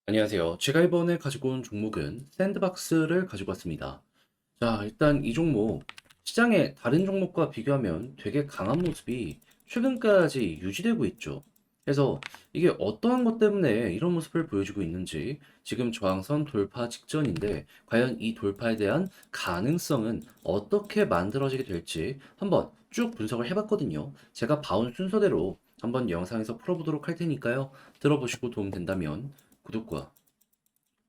안녕하세요. 제가 이번에 가지고 온 종목은 샌드박스를 가지고 왔습니다. 자, 일단 이 종목, 시장의 다른 종목과 비교하면 되게 강한 모습이 최근까지 유지되고 있죠. 그래서 이게 어떠한 것 때문에 이런 모습을 보여주고 있는지 지금 저항선 돌파 직전인데 과연 이 돌파에 대한 가능성은 어떻게 만들어지게 될지 한번 쭉 분석을 해봤거든요. 제가 봐온 순서대로 한번 영상에서 풀어보도록 할 테니까요. 들어보시고 도움 된다면 구독과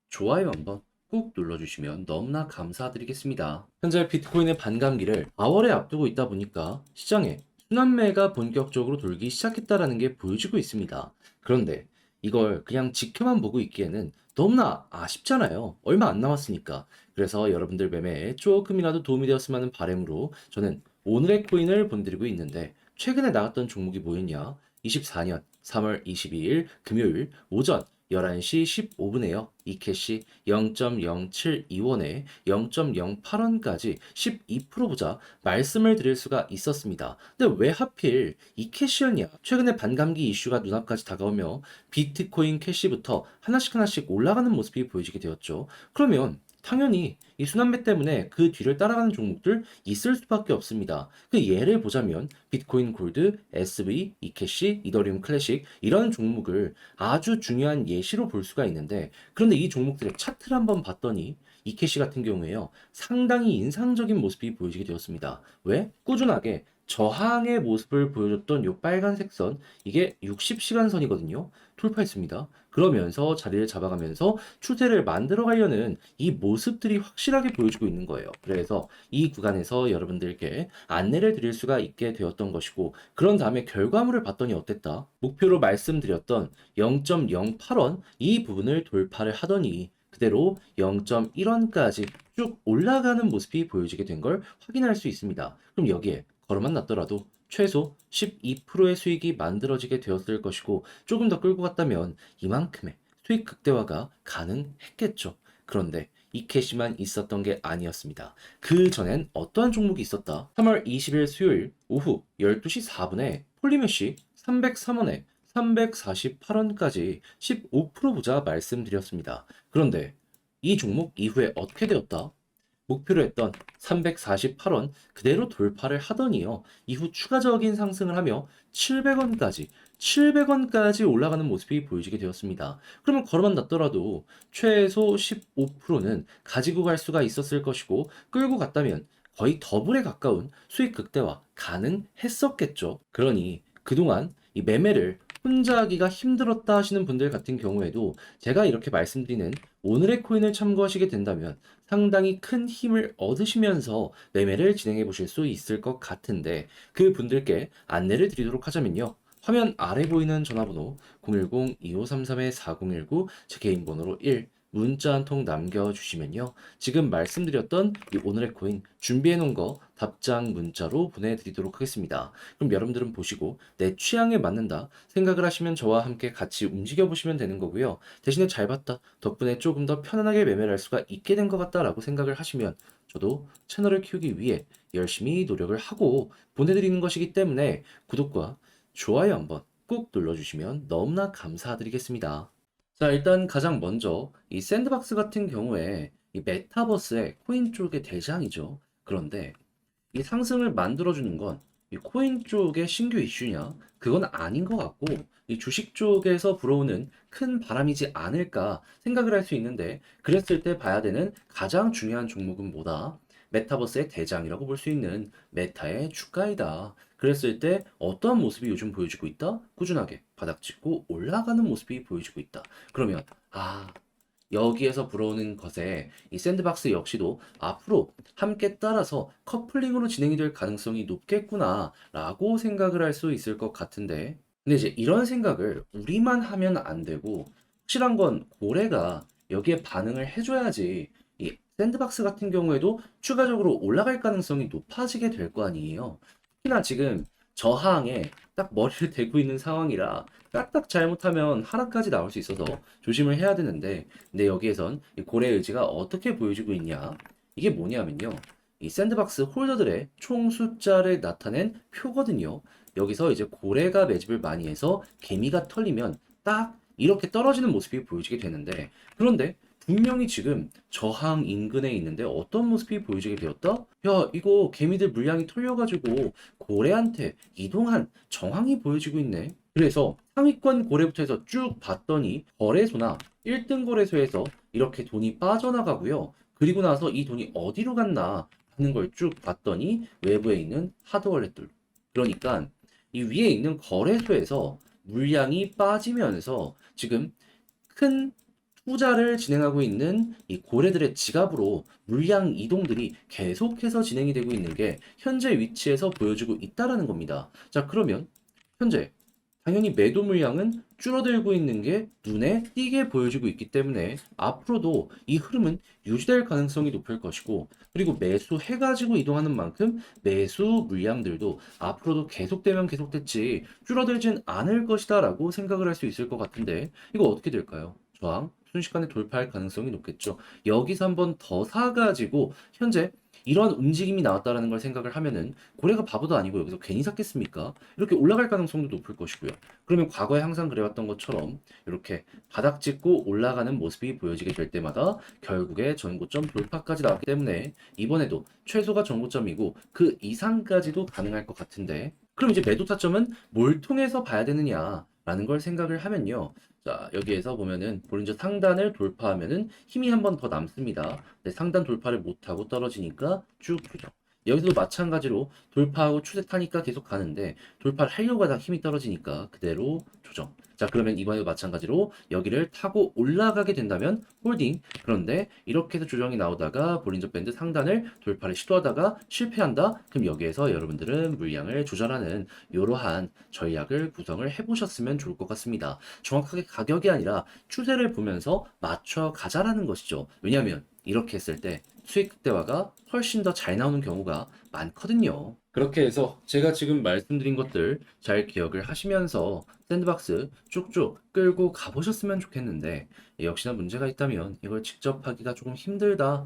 좋아요 한번 꾹 눌러주시면 너무나 감사드리겠습니다. 현재 비트코인의 반감기를 4월에 앞두고 있다 보니까 시장에 순환매가 본격적으로 돌기 시작했다라는 게 보여지고 있습니다. 그런데 이걸 그냥 지켜만 보고 있기에는 너무나 아쉽잖아요. 얼마 안 남았으니까. 그래서 여러분들 매매에 조금이라도 도움이 되었으면 하는 바람으로 저는 오늘의 코인을 본드리고 있는데 최근에 나왔던 종목이 뭐였냐? 24년 3월 22일 금요일 오전 11시 15분에요. 이 캐시 0.072원에 0.08원까지 12% 보자 말씀을 드릴 수가 있었습니다. 근데 왜 하필 이 캐시였냐? 최근에 반감기 이슈가 눈앞까지 다가오며 비트코인 캐시부터 하나씩 하나씩 올라가는 모습이 보여지게 되었죠. 그러면 당연히 이 순환매 때문에 그 뒤를 따라가는 종목들 있을 수밖에 없습니다. 그 예를 보자면 비트코인 골드, SV, 이캐시, 이더리움 클래식 이런 종목을 아주 중요한 예시로 볼 수가 있는데 그런데 이 종목들의 차트를 한번 봤더니 이캐시 같은 경우에요. 상당히 인상적인 모습이 보여지게 되었습니다. 왜? 꾸준하게 저항의 모습을 보여줬던 이 빨간색 선 이게 60시간 선이거든요. 돌파했습니다. 그러면서 자리를 잡아가면서 추세를 만들어 가려는 이 모습들이 확실하게 보여주고 있는 거예요. 그래서 이 구간에서 여러분들께 안내를 드릴 수가 있게 되었던 것이고 그런 다음에 결과물을 봤더니 어땠다? 목표로 말씀드렸던 0.08원 이 부분을 돌파를 하더니 그대로 0.1원까지 쭉 올라가는 모습이 보여지게 된 걸 확인할 수 있습니다. 그럼 여기에 걸어만 놨더라도 최소 12%의 수익이 만들어지게 되었을 것이고 조금 더 끌고 갔다면 이만큼의 수익 극대화가 가능했겠죠. 그런데 이 캐시만 있었던 게 아니었습니다. 그 전엔 어떠한 종목이 있었다? 3월 20일 수요일 오후 12시 4분에 폴리메시 303원에 348원까지 15% 보자 말씀드렸습니다. 그런데 이 종목 이후에 어떻게 되었다? 목표로 했던 348원 그대로 돌파를 하더니요. 이후 추가적인 상승을 하며 700원까지 올라가는 모습이 보여지게 되었습니다. 그러면 걸어만 놨더라도 최소 15%는 가지고 갈 수가 있었을 것이고 끌고 갔다면 거의 더블에 가까운 수익 극대화 가능했었겠죠. 그러니 그동안 이 매매를 혼자 하기가 힘들었다 하시는 분들 같은 경우에도 제가 이렇게 말씀드리는 오늘의 코인을 참고하시게 된다면 상당히 큰 힘을 얻으시면서 매매를 진행해 보실 수 있을 것 같은데 그 분들께 안내를 드리도록 하자면요. 화면 아래 보이는 전화번호 010-2533-4019 제 개인 번호로 1 문자 한 통 남겨주시면요. 지금 말씀드렸던 이 오늘의 코인 준비해 놓은 거 답장 문자로 보내드리도록 하겠습니다. 그럼 여러분들은 보시고 내 취향에 맞는다 생각을 하시면 저와 함께 같이 움직여 보시면 되는 거고요. 대신에 잘 봤다. 덕분에 조금 더 편안하게 매매를 할 수가 있게 된 것 같다라고 생각을 하시면 저도 채널을 키우기 위해 열심히 노력을 하고 보내드리는 것이기 때문에 구독과 좋아요 한번 꾹 눌러주시면 너무나 감사드리겠습니다. 자, 일단 가장 먼저 이 샌드박스 같은 경우에 이 메타버스의 코인 쪽의 대장이죠. 그런데 이 상승을 만들어주는 건 이 코인 쪽의 신규 이슈냐? 그건 아닌 것 같고, 이 주식 쪽에서 불어오는 큰 바람이지 않을까 생각을 할 수 있는데, 그랬을 때 봐야 되는 가장 중요한 종목은 뭐다? 메타버스의 대장이라고 볼 수 있는 메타의 주가이다. 그랬을 때 어떠한 모습이 요즘 보여지고 있다? 꾸준하게 바닥 짚고 올라가는 모습이 보여지고 있다. 그러면, 여기에서 불어오는 것에 이 샌드박스 역시도 앞으로 함께 따라서 커플링으로 진행이 될 가능성이 높겠구나라고 생각을 할 수 있을 것 같은데 근데 이제 이런 생각을 우리만 하면 안 되고 확실한 건 고래가 여기에 반응을 해줘야지 이 샌드박스 같은 경우에도 추가적으로 올라갈 가능성이 높아지게 될 거 아니에요. 특히나 지금 저항에 딱 머리를 대고 있는 상황이라 까딱 잘못하면 하락까지 나올 수 있어서 조심을 해야 되는데 근데 여기에선 이 고래 의지가 어떻게 보여지고 있냐 이게 뭐냐면요 이 샌드박스 홀더들의 총 숫자를 나타낸 표거든요. 여기서 이제 고래가 매집을 많이 해서 개미가 털리면 딱 이렇게 떨어지는 모습이 보여지게 되는데, 그런데 분명히 지금 저항 인근에 있는데 어떤 모습이 보여지게 되었다? 야, 이거 개미들 물량이 털려가지고 고래한테 이동한 정황이 보여지고 있네. 그래서 상위권 고래부터 해서 쭉 봤더니 거래소나 1등 거래소에서 이렇게 돈이 빠져나가고요. 그리고 나서 이 돈이 어디로 갔나 하는 걸 쭉 봤더니 외부에 있는 하드월렛들. 그러니까 이 위에 있는 거래소에서 물량이 빠지면서 지금 큰 투자를 진행하고 있는 이 고래들의 지갑으로 물량 이동들이 계속해서 진행이 되고 있는 게 현재 위치에서 보여지고 있다라는 겁니다. 자, 그러면 현재 당연히 매도 물량은 줄어들고 있는 게 눈에 띄게 보여지고 있기 때문에 앞으로도 이 흐름은 유지될 가능성이 높을 것이고, 그리고 매수해가지고 이동하는 만큼 매수 물량들도 앞으로도 계속되면 계속됐지 줄어들진 않을 것이다 라고 생각을 할 수 있을 것 같은데, 이거 어떻게 될까요? 저항 순식간에 돌파할 가능성이 높겠죠. 여기서 한번 더 사가지고 현재 이런 움직임이 나왔다라는 걸 생각을 하면은 고래가 바보도 아니고 여기서 괜히 샀겠습니까? 이렇게 올라갈 가능성도 높을 것이고요. 그러면 과거에 항상 그래왔던 것처럼 이렇게 바닥 찍고 올라가는 모습이 보여지게 될 때마다 결국에 전고점 돌파까지 나왔기 때문에 이번에도 최소가 전고점이고 그 이상까지도 가능할 것 같은데, 그럼 이제 매도 타점은 뭘 통해서 봐야 되느냐라는 걸 생각을 하면요. 자, 여기에서 보면은 볼린저 상단을 돌파하면은 힘이 한 번 더 남습니다. 네, 상단 돌파를 못하고 떨어지니까 쭉 조정. 여기서도 마찬가지로 돌파하고 추세 타니까 계속 가는데 돌파를 하려고 하다 힘이 떨어지니까 그대로 조정. 자, 그러면 이번에도 마찬가지로 여기를 타고 올라가게 된다면 홀딩. 그런데 이렇게 해서 조정이 나오다가 볼린저 밴드 상단을 돌파를 시도하다가 실패한다? 그럼 여기에서 여러분들은 물량을 조절하는 이러한 전략을 구성을 해보셨으면 좋을 것 같습니다. 정확하게 가격이 아니라 추세를 보면서 맞춰 가자라는 것이죠. 왜냐하면 이렇게 했을 때 수익 극대화가 훨씬 더 잘 나오는 경우가 많거든요. 그렇게 해서 제가 지금 말씀드린 것들 잘 기억을 하시면서 샌드박스 쭉쭉 끌고 가보셨으면 좋겠는데, 역시나 문제가 있다면 이걸 직접 하기가 조금 힘들다.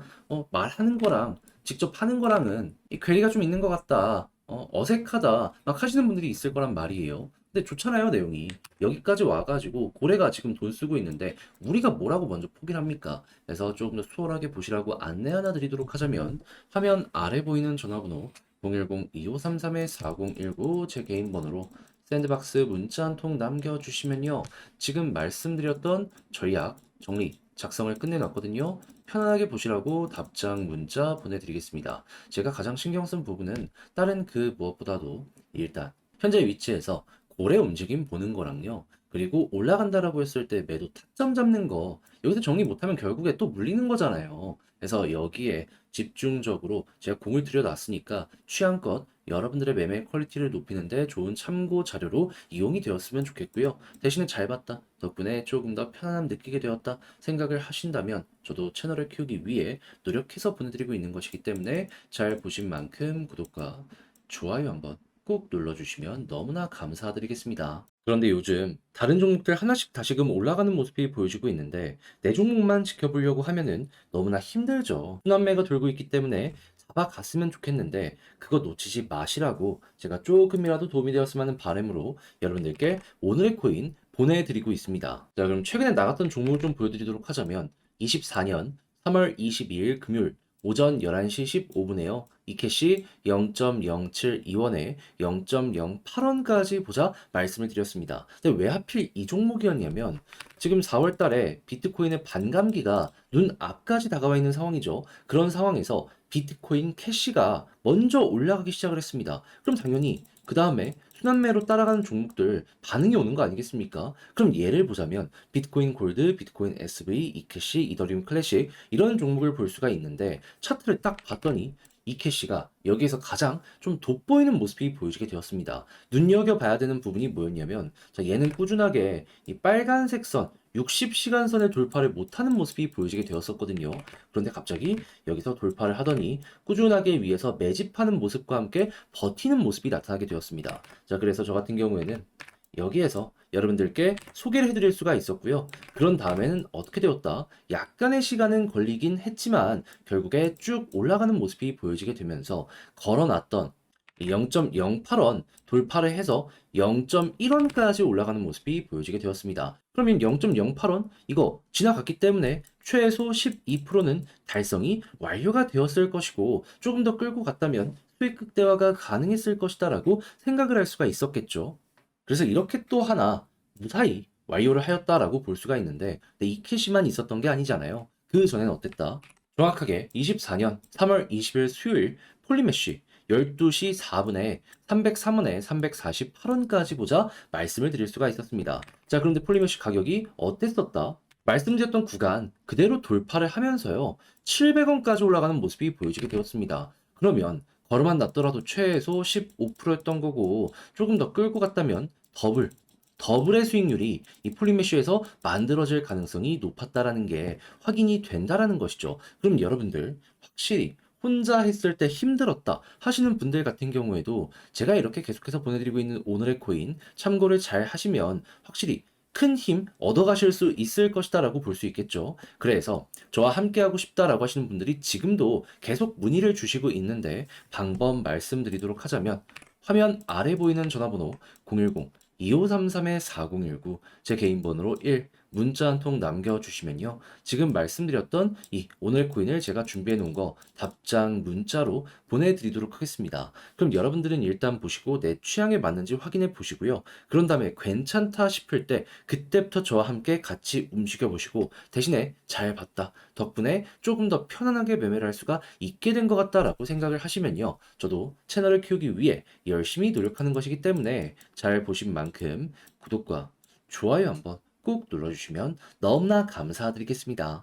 말하는 거랑 직접 하는 거랑은 이 괴리가 좀 있는 것 같다. 어색하다. 막 하시는 분들이 있을 거란 말이에요. 근데 좋잖아요, 내용이. 여기까지 와가지고 고래가 지금 돈 쓰고 있는데 우리가 뭐라고 먼저 포기를 합니까? 그래서 조금 더 수월하게 보시라고 안내 하나 드리도록 하자면, 화면 아래 보이는 전화번호 010-2533-4019 제 개인 번호로 샌드박스 문자 한 통 남겨주시면요. 지금 말씀드렸던 전략 정리 작성을 끝내놨거든요. 편안하게 보시라고 답장 문자 보내드리겠습니다. 제가 가장 신경 쓴 부분은 다른 그 무엇보다도 일단 현재 위치에서 고래 움직임 보는 거랑요. 그리고 올라간다라고 했을 때 매도 타점 잡는 거, 여기서 정리 못하면 결국에 또 물리는 거잖아요. 그래서 여기에 집중적으로 제가 공을 들여놨으니까 취향껏 여러분들의 매매 퀄리티를 높이는데 좋은 참고 자료로 이용이 되었으면 좋겠고요. 대신에 잘 봤다, 덕분에 조금 더 편안함 느끼게 되었다 생각을 하신다면 저도 채널을 키우기 위해 노력해서 보내드리고 있는 것이기 때문에 잘 보신 만큼 구독과 좋아요 한번 꼭 눌러주시면 너무나 감사드리겠습니다. 그런데 요즘 다른 종목들 하나씩 다시금 올라가는 모습이 보여지고 있는데 내 종목만 지켜보려고 하면은 너무나 힘들죠. 순환매가 돌고 있기 때문에 잡아갔으면 좋겠는데 그거 놓치지 마시라고 제가 조금이라도 도움이 되었으면 하는 바람으로 여러분들께 오늘의 코인 보내드리고 있습니다. 자, 그럼 최근에 나갔던 종목을 좀 보여드리도록 하자면 24년 3월 22일 금요일 오전 11시 15분에요. 이캐시 0.072원에 0.08원까지 보자 말씀을 드렸습니다. 근데 왜 하필 이 종목이었냐면 지금 4월 달에 비트코인의 반감기가 눈 앞까지 다가와 있는 상황이죠. 그런 상황에서 비트코인 캐시가 먼저 올라가기 시작을 했습니다. 그럼 당연히 그 다음에 순환매로 따라가는 종목들 반응이 오는 거 아니겠습니까? 그럼 예를 보자면 비트코인 골드, 비트코인 SV, 이캐시, 이더리움 클래식 이런 종목을 볼 수가 있는데 차트를 딱 봤더니 이캐시가 여기에서 가장 좀 돋보이는 모습이 보여지게 되었습니다. 눈여겨봐야 되는 부분이 뭐였냐면, 자, 얘는 꾸준하게 이 빨간색 선 60시간 선의 돌파를 못하는 모습이 보여지게 되었었거든요. 그런데 갑자기 여기서 돌파를 하더니 꾸준하게 위에서 매집하는 모습과 함께 버티는 모습이 나타나게 되었습니다. 자, 그래서 저 같은 경우에는 여기에서 여러분들께 소개를 해드릴 수가 있었고요. 그런 다음에는 어떻게 되었다? 약간의 시간은 걸리긴 했지만 결국에 쭉 올라가는 모습이 보여지게 되면서 걸어놨던 0.08원 돌파를 해서 0.1원까지 올라가는 모습이 보여지게 되었습니다. 그러면 0.08원 이거 지나갔기 때문에 최소 12%는 달성이 완료가 되었을 것이고 조금 더 끌고 갔다면 수익 극대화가 가능했을 것이다라고 생각을 할 수가 있었겠죠. 그래서 이렇게 또 하나 무사히 완료를 하였다라고 볼 수가 있는데 근데 이 캐시만 있었던 게 아니잖아요. 그 전에는 어땠다? 정확하게 24년 3월 20일 수요일 폴리메쉬 12시 4분에 303원에 348원까지 보자 말씀을 드릴 수가 있었습니다. 자, 그런데 폴리메쉬 가격이 어땠었다? 말씀드렸던 구간 그대로 돌파를 하면서요. 700원까지 올라가는 모습이 보여지게 되었습니다. 그러면 걸음만 났더라도 최소 15%였던 거고 조금 더 끌고 갔다면 더블의 수익률이 이 폴리메쉬에서 만들어질 가능성이 높았다라는 게 확인이 된다라는 것이죠. 그럼 여러분들 확실히 혼자 했을 때 힘들었다 하시는 분들 같은 경우에도 제가 이렇게 계속해서 보내드리고 있는 오늘의 코인 참고를 잘 하시면 확실히 큰 힘 얻어가실 수 있을 것이다라고 볼 수 있겠죠. 그래서 저와 함께하고 싶다라고 하시는 분들이 지금도 계속 문의를 주시고 있는데 방법 말씀드리도록 하자면 화면 아래 보이는 전화번호 010-2533-4019 제 개인 번호로 1 문자 한 통 남겨주시면요. 지금 말씀드렸던 이 오늘 코인을 제가 준비해 놓은 거 답장 문자로 보내드리도록 하겠습니다. 그럼 여러분들은 일단 보시고 내 취향에 맞는지 확인해 보시고요. 그런 다음에 괜찮다 싶을 때 그때부터 저와 함께 같이 움직여 보시고 대신에 잘 봤다. 덕분에 조금 더 편안하게 매매를 할 수가 있게 된 것 같다라고 생각을 하시면요. 저도 채널을 키우기 위해 열심히 노력하는 것이기 때문에 잘 보신 만큼 구독과 좋아요 한번 꾹 눌러주시면 너무나 감사드리겠습니다.